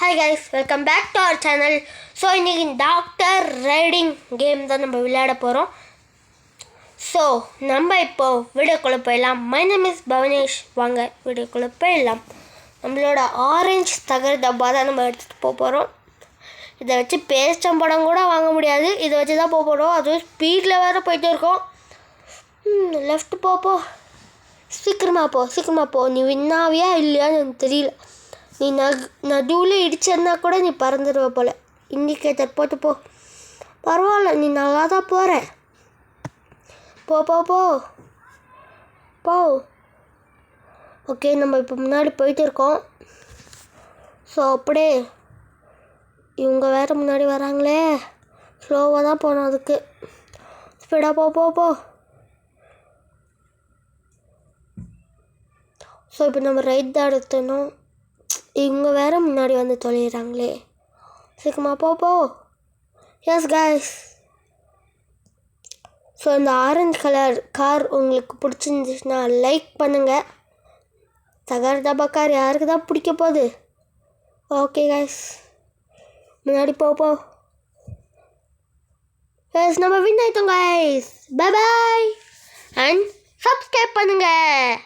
Hi guys, welcome back to our channel. So இன்றைக்கி doctor riding game தான் நம்ம விளையாட போகிறோம். ஸோ நம்ம இப்போது வீடியோக்குள்ளே போயிடலாம். My name is Bhavanesh. வாங்க வீடியோக்குள்ளே போயிடலாம். நம்மளோட ஆரஞ்சு தகர டப்பா தான் நம்ம எடுத்துகிட்டு போகிறோம். இதை வச்சு பேஸ்டம்படம் கூட வாங்க முடியாது. இதை வச்சு தான் போகிறோம். அதுவும் ஸ்பீடில் வேறு போயிட்டு இருக்கோம். லெஃப்ட் போ, சீக்கிரமாக போ. நீ வின்னாவியா இல்லையான்னு எனக்கு தெரியல. நீ நடுவில் இடிச்சதுனா கூட நீ பறந்துடுவ போல். இண்டிகேட்டர் போட்டு போ. பரவாயில்ல, நீ நல்லா தான் போகிற. போ. ஓகே, நம்ம இப்போ முன்னாடி போயிட்டு இருக்கோம். ஸோ அப்படியே இவங்க வேறு முன்னாடி வராங்களே. ஸ்லோவாக தான் போகணும், அதுக்கு ஸ்பீடாக போ. ஸோ இப்போ நம்ம ரைட் தான் எடுத்துடணும். இவங்க வேறு முன்னாடி வந்து தொலைகிறாங்களே. சீக்கிரமாக போ. S guys. ஸோ இந்த ஆரஞ்சு கலர் கார் உங்களுக்கு பிடிச்சிருந்துச்சுன்னா லைக் பண்ணுங்கள். தகர டப்பா கார் யாருக்கு தான் பிடிக்க போகுது. ஓகே கைஸ், முன்னாடி போ. எஸ், நம்ம வின் ஆயிட்டோம் கைஸ். பை அண்ட் சப்ஸ்கிரைப் பண்ணுங்கள்.